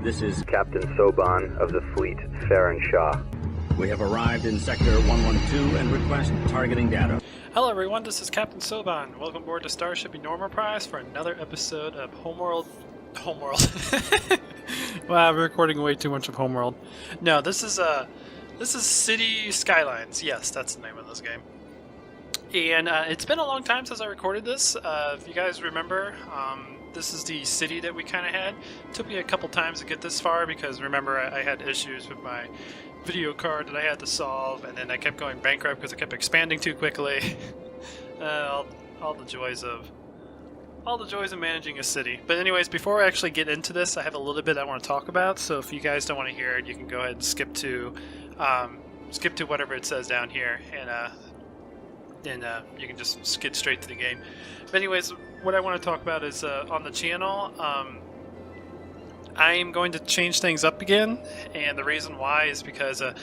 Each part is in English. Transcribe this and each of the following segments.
This is Captain Soban of the fleet, Farron Shaw. We have arrived in Sector 112 and request targeting data. Hello everyone, this is Captain Soban. Welcome aboard to Starship Enormoprise for another episode of Homeworld. Wow, I'm recording way too much of Homeworld. No, this is City Skylines. Yes, that's the name of this game. And it's been a long time since I recorded this. If you guys remember, this is the city that we kind of had. It took me a couple times to get this far because remember I had issues with my video card that I had to solve, and then I kept going bankrupt because I kept expanding too quickly. all the joys of managing a city. But anyways, before I actually get into this, I have a little bit I want to talk about. So if you guys don't want to hear it, you can go ahead and skip to whatever it says down here, and then you can just get straight to the game. But anyways, what I want to talk about is on the channel, I am going to change things up again, and the reason why is because I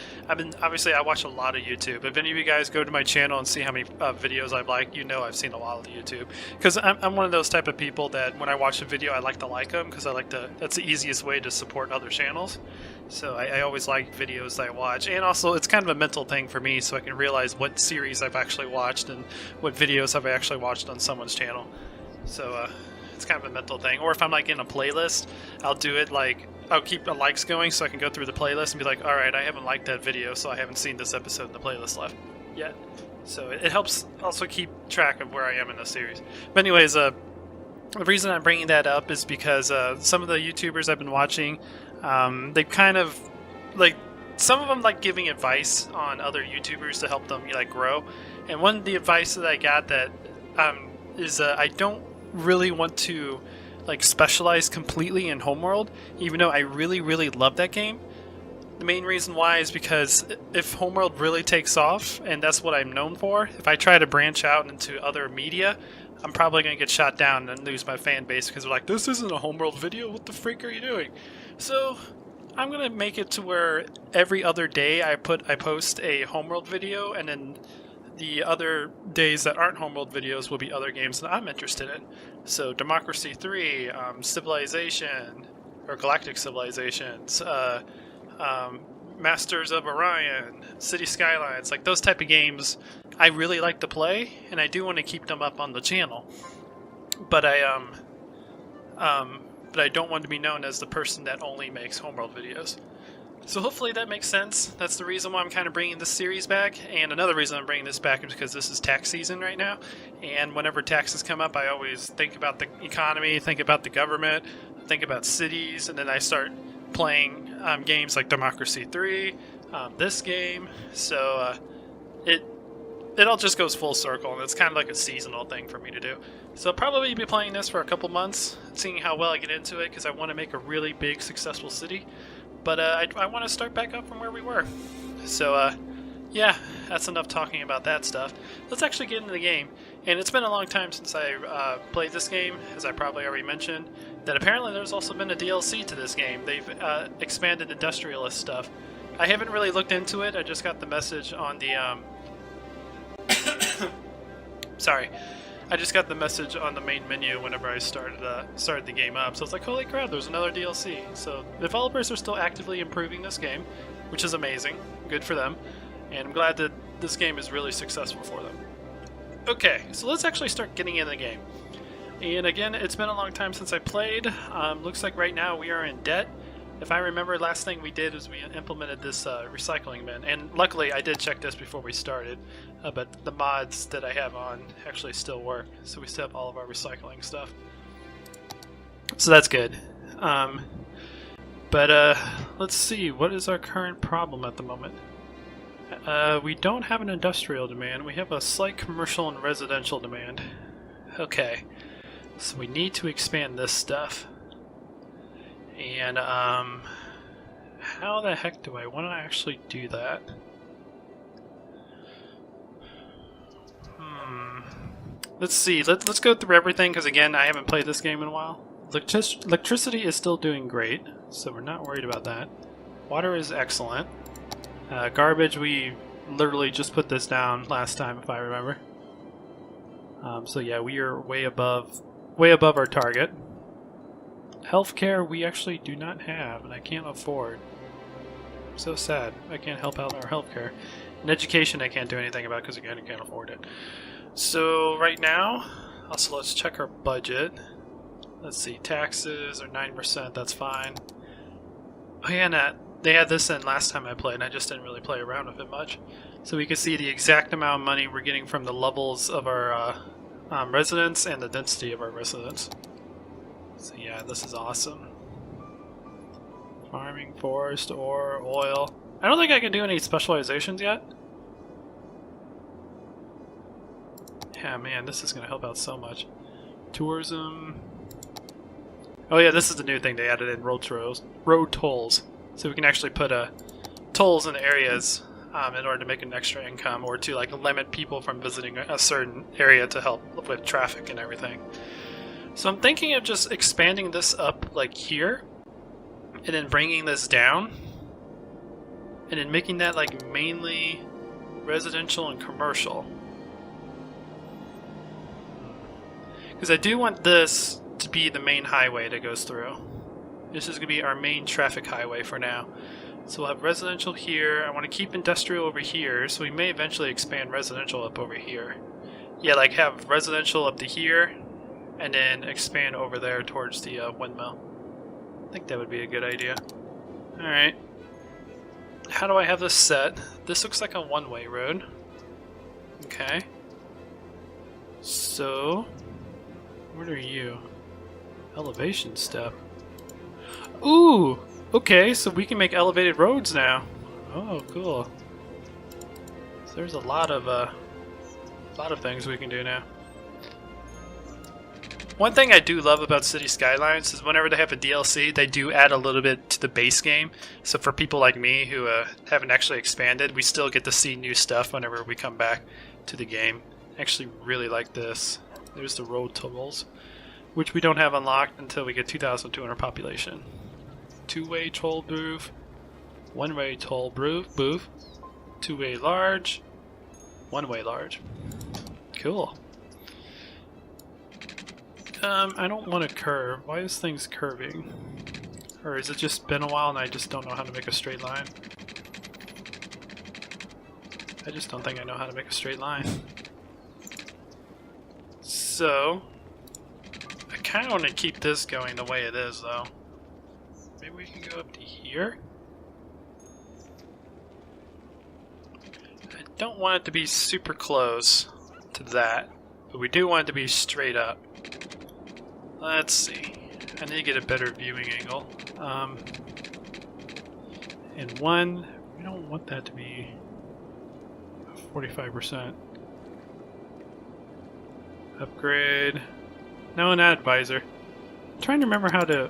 watch a lot of YouTube. If any of you guys go to my channel and see how many videos I've liked, you know I've seen a lot of the YouTube. Because I'm one of those type of people that when I watch a video, I like to like them because that's the easiest way to support other channels. So I always like videos that I watch, and also it's kind of a mental thing for me, so I can realize what series I've actually watched and what videos have I actually watched on someone's channel. So it's kind of a mental thing. Or if I'm like in a playlist, I'll do it like I'll keep the likes going so I can go through the playlist and be like, alright, I haven't liked that video, so I haven't seen this episode in the playlist left yet. So it helps also keep track of where I am in the series. But anyways, the reason I'm bringing that up is because some of the YouTubers I've been watching, they kind of like, some of them like giving advice on other YouTubers to help them like grow. And one of the advice that I got that is I don't really want to like specialize completely in Homeworld, even though I really love that game. The main reason why is because if Homeworld really takes off, and that's what I'm known for, if I try to branch out into other media, I'm probably going to get shot down and lose my fan base because they're like, this isn't a Homeworld video, what the freak are you doing? So I'm going to make it to where every other day I post a Homeworld video, and then the other days that aren't Homeworld videos will be other games that I'm interested in. So Democracy 3, Civilization, or Galactic Civilizations, Masters of Orion, City Skylines, like those type of games I really like to play, and I do want to keep them up on the channel. But I don't want to be known as the person that only makes Homeworld videos. So hopefully that makes sense. That's the reason why I'm kind of bringing this series back. And another reason I'm bringing this back is because this is tax season right now. And whenever taxes come up, I always think about the economy, think about the government, think about cities, and then I start playing games like Democracy 3, this game. So it all just goes full circle, and it's kind of like a seasonal thing for me to do. So I'll probably be playing this for a couple months, seeing how well I get into it, because I want to make a really big, successful city. But I want to start back up from where we were. So, yeah, that's enough talking about that stuff. Let's actually get into the game. And it's been a long time since I played this game, as I probably already mentioned, that apparently there's also been a DLC to this game. They've expanded industrialist stuff. I haven't really looked into it. I just got the message on the... Sorry. I just got the message on the main menu whenever I started the game up, so it's like, holy crap, there's another DLC. So developers are still actively improving this game, which is amazing. Good for them. And I'm glad that this game is really successful for them. Okay, so let's actually start getting in the game. And again, it's been a long time since I played. Looks like right now we are in debt. If I remember, last thing we did was we implemented this recycling bin, and luckily I did check this before we started, but the mods that I have on actually still work, so we still have all of our recycling stuff. So that's good. But let's see, what is our current problem at the moment? We don't have an industrial demand, we have a slight commercial and residential demand. Okay, so we need to expand this stuff. And, how the heck do I want to actually do that? Let's see, let's go through everything, because again, I haven't played this game in a while. Electricity is still doing great, so we're not worried about that. Water is excellent. Garbage, we literally just put this down last time, if I remember. So yeah, we are way above our target. Healthcare we actually do not have, and I can't afford. So sad. I can't help out our healthcare. And education I can't do anything about because again I can't afford it. So right now, also let's check our budget. Let's see, taxes are 9%, that's fine. Oh yeah, and they had this in last time I played, and I just didn't really play around with it much. So we can see the exact amount of money we're getting from the levels of our residents and the density of our residents. So yeah, this is awesome. Farming, forest, ore, oil. I don't think I can do any specializations yet. Yeah, man, this is going to help out so much. Tourism. Oh yeah, this is the new thing they added in road tolls. So we can actually put tolls in areas in order to make an extra income, or to like limit people from visiting a certain area to help with traffic and everything. So I'm thinking of just expanding this up like here, and then bringing this down, and then making that like mainly residential and commercial. Because I do want this to be the main highway that goes through. This is going to be our main traffic highway for now. So we'll have residential here. I want to keep industrial over here, so we may eventually expand residential up over here. Yeah, like have residential up to here, and then expand over there towards the windmill. I think that would be a good idea. Alright. How do I have this set? This looks like a one-way road. Okay. So, what are you? Elevation step. Ooh! Okay, so we can make elevated roads now. Oh, cool. So there's a lot of things we can do now. One thing I do love about City Skylines is whenever they have a DLC, they do add a little bit to the base game. So for people like me who haven't actually expanded, we still get to see new stuff whenever we come back to the game. I actually really like this. There's the road tolls, which we don't have unlocked until we get 2,200 population. Two-way toll booth, one-way toll booth, two-way large, one-way large. Cool. I don't want to curve. Why is things curving? Or has it just been a while and I just don't know how to make a straight line? I just don't think I know how to make a straight line. So, I kind of want to keep this going the way it is, though. Maybe we can go up to here? I don't want it to be super close to that, but we do want it to be straight up. Let's see. I need to get a better viewing angle. And one, we don't want that to be 45%. Upgrade. No, an advisor. I'm trying to remember how to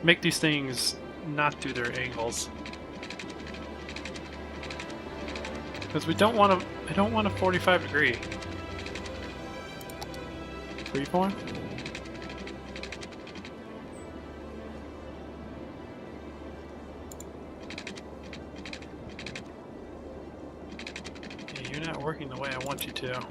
make these things not do their angles. Because we don't want to. I don't want a 45 degree. Freeform? Yeah, you're not working the way I want you to.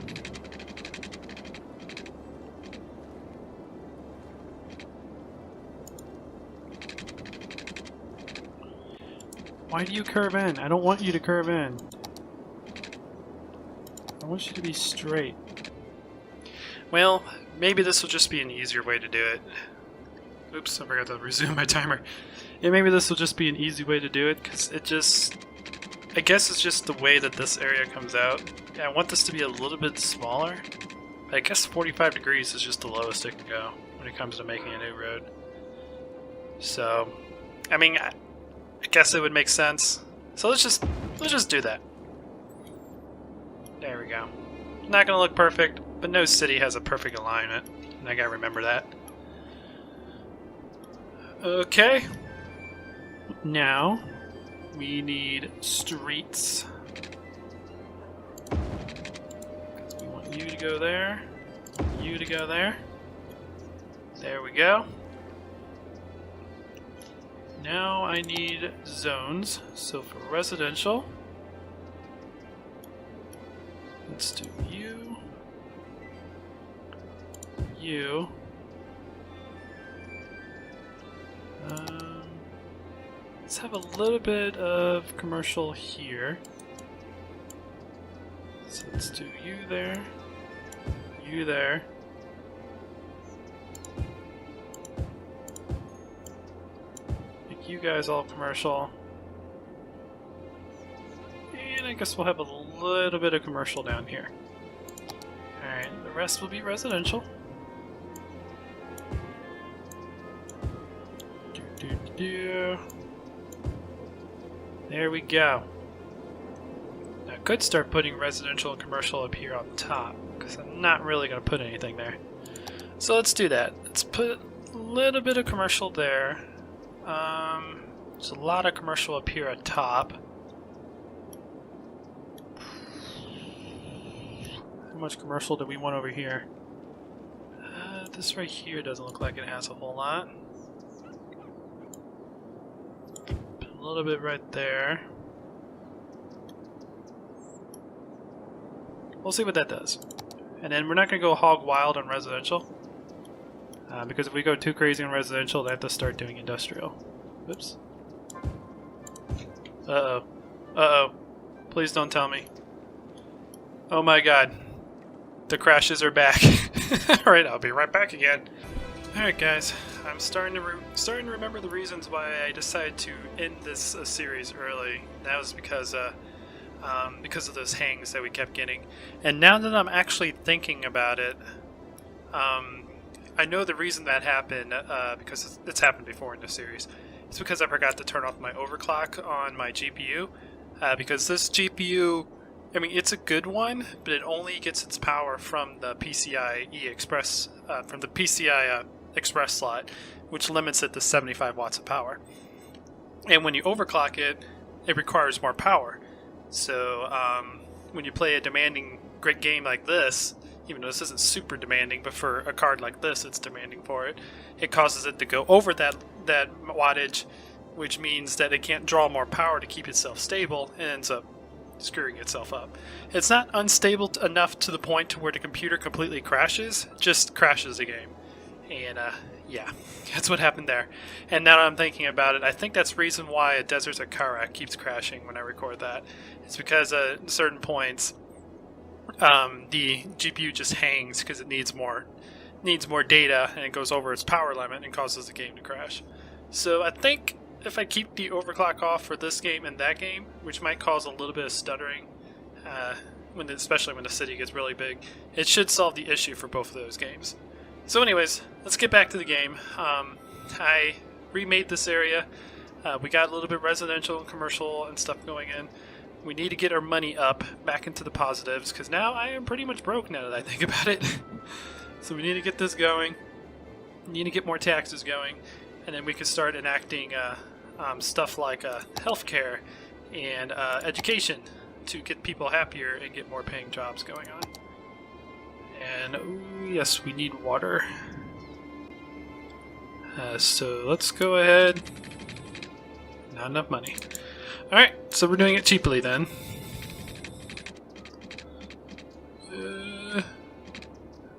Why do you curve in? I don't want you to curve in. I want you to be straight. Well, maybe this will just be an easier way to do it. Oops, I forgot to resume my timer. Yeah, maybe this will just be an easy way to do it, because it just... I guess it's just the way that this area comes out. Yeah, I want this to be a little bit smaller. I guess 45 degrees is just the lowest it can go when it comes to making a new road. So, I mean... I guess it would make sense. So let's just do that. There we go. Not gonna look perfect, but no city has a perfect alignment, and I gotta remember that. Okay. Now we need streets. We want you to go there. You to go there. There we go. Now I need zones. So for residential, let's do you, Let's have a little bit of commercial here. So let's do you there, you there. Make you guys all commercial. And I guess we'll have a little bit of commercial down here. Alright, the rest will be residential. There we go. Now I could start putting residential and commercial up here on top, because I'm not really going to put anything there. So let's do that. Let's put a little bit of commercial there. There's a lot of commercial up here at top. How much commercial do we want over here? This right here doesn't look like it has a whole lot. A little bit right there. We'll see what that does. And then we're not going to go hog wild on residential. Because if we go too crazy on residential, they have to start doing industrial. Oops. Uh-oh. Uh-oh. Please don't tell me. Oh my god. The crashes are back. Alright, I'll be right back again. Alright guys, I'm starting to remember the reasons why I decided to end this series early. That was because of those hangs that we kept getting. And now that I'm actually thinking about it, I know the reason that happened, because it's happened before in this series. It's because I forgot to turn off my overclock on my GPU. Because this GPU, I mean, it's a good one, but it only gets its power from the PCI Express, Express slot, which limits it to 75 watts of power. And when you overclock it, it requires more power. So when you play a demanding great game like this, even though this isn't super demanding, but for a card like this it's demanding for it, it causes it to go over that wattage, which means that it can't draw more power to keep itself stable and ends up screwing itself up. It's not unstable enough to the point to where the computer completely crashes, just crashes the game. And yeah, that's what happened there. And now that I'm thinking about it, I think that's the reason why Desert Sakara keeps crashing when I record that. It's because at certain points, the GPU just hangs because it needs more data, and it goes over its power limit and causes the game to crash. So I think if I keep the overclock off for this game and that game, which might cause a little bit of stuttering, especially when the city gets really big, it should solve the issue for both of those games. So anyways, let's get back to the game. I remade this area. We got a little bit residential and commercial and stuff going in. We need to get our money up back into the positives, because now I am pretty much broke now that I think about it. So we need to get this going. We need to get more taxes going. And then we can start enacting stuff like healthcare and education to get people happier and get more paying jobs going on. And ooh, yes, we need water. So let's go ahead. Not enough money. Alright, so we're doing it cheaply then.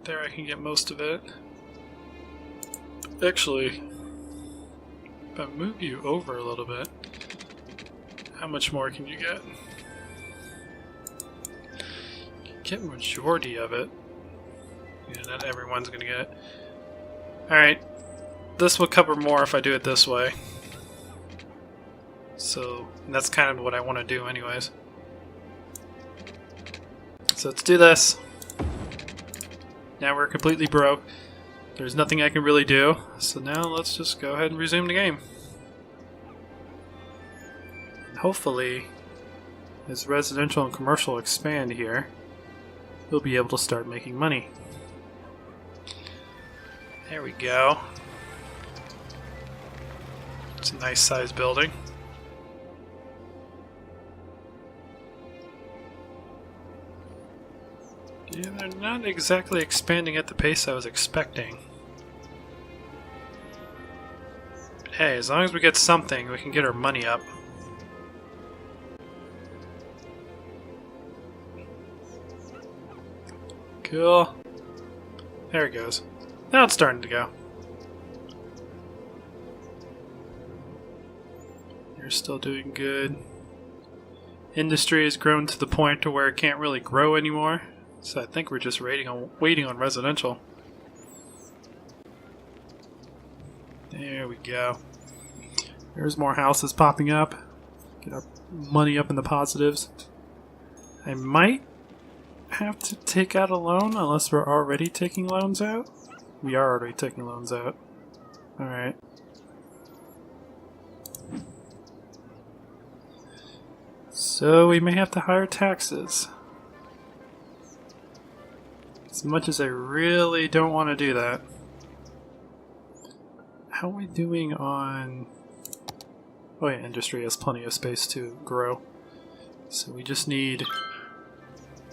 There I can get most of it. Actually, if I move you over a little bit, how much more can you get? You can get majority of it. Yeah, not everyone's gonna get it. Alright, this will cover more if I do it this way. So that's kind of what I want to do anyways. So let's do this. Now we're completely broke. There's nothing I can really do. So now let's just go ahead and resume the game. Hopefully, as residential and commercial expand here, we'll be able to start making money. There we go. It's a nice sized building. Yeah, they're not exactly expanding at the pace I was expecting. But hey, as long as we get something, we can get our money up. Cool. There it goes. Now it's starting to go. You're still doing good. Industry has grown to the point to where it can't really grow anymore. So I think we're just waiting on residential. There we go. There's more houses popping up. Get our money up in the positives. I might have to take out a loan unless we're already taking loans out. We are already taking loans out. Alright. So we may have to higher taxes. As much as I really don't want to do that. How are we doing on... Oh yeah, industry has plenty of space to grow. So we just need...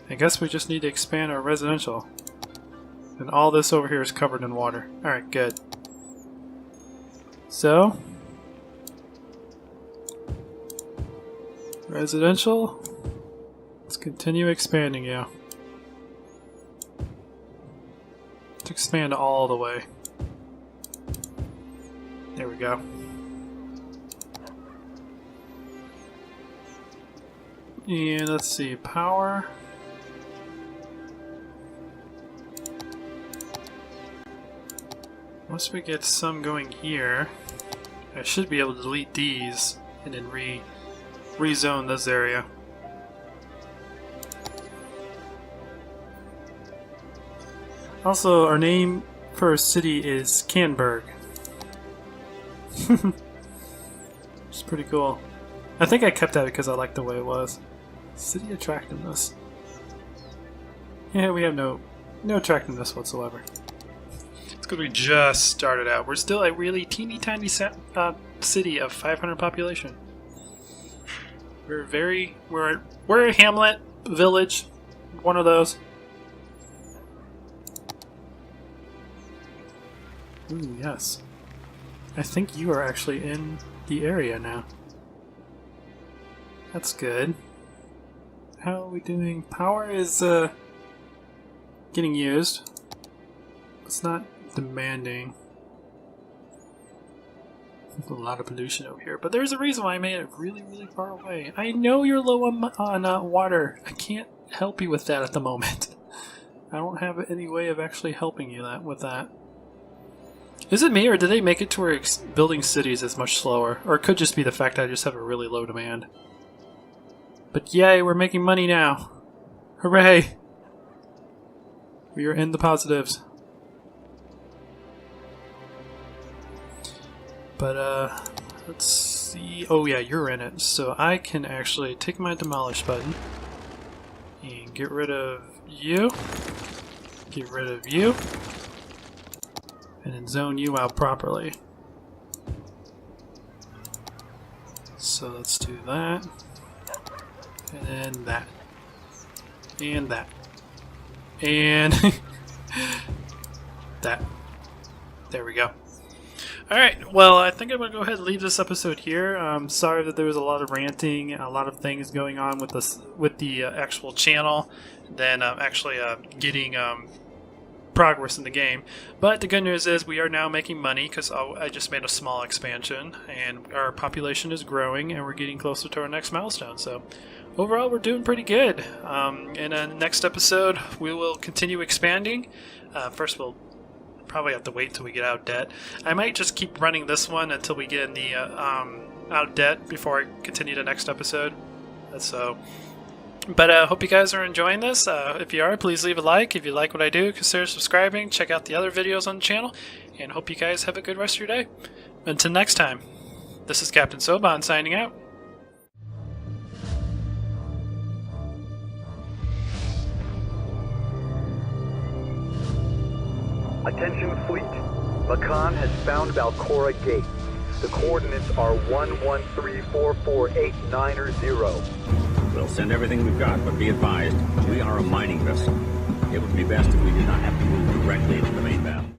I guess we just need to expand our residential. And all this over here is covered in water. Alright, good. So... residential, let's continue expanding you. Let's expand all the way. There we go. And let's see, power. Once we get some going here, I should be able to delete these and then rezone this area. Also, our name for a city is Canberg. It's pretty cool. I think I kept that because I liked the way it was. City attractiveness. Yeah, we have no attractiveness whatsoever. It's because we just started out. We're still a really teeny tiny city of 500 population. We're a hamlet, village, one of those. Ooh, yes. I think you are actually in the area now. That's good. How are we doing? Power is getting used. It's not demanding. A lot of pollution over here, but there's a reason why I made it really, really far away. I know you're low on water. I can't help you with that at the moment. I don't have any way of actually helping you with that. Is it me, or did they make it to where building cities is much slower? Or it could just be the fact that I just have a really low demand. But yay, we're making money now. Hooray! We are in the positives. But, let's see. Oh yeah, you're in it. So I can actually take my demolish button and get rid of you. Get rid of you. And then zone you out properly. So let's do that. And then that. And that. And that. There we go. Alright, well, I think I'm going to go ahead and leave this episode here. Sorry that there was a lot of ranting, a lot of things going on with the actual channel, then actually getting progress in the game. But the good news is we are now making money because I just made a small expansion, and our population is growing, and we're getting closer to our next milestone. So overall, we're doing pretty good. In the next episode, we will continue expanding. First, we'll probably have to wait till we get out of debt. I might just keep running this one until we get in the out of debt before I continue the next episode. But I hope you guys are enjoying this. If you are, please leave a like. If you like what I do, consider subscribing. Check out the other videos on the channel, and hope you guys have a good rest of your day. Until next time, this is Captain Soban signing out. Attention fleet. Makan has found Valcora Gate. The coordinates are 1134489. We'll send everything we've got, but be advised, we are a mining vessel. It would be best if we did not have to move directly into the main battle.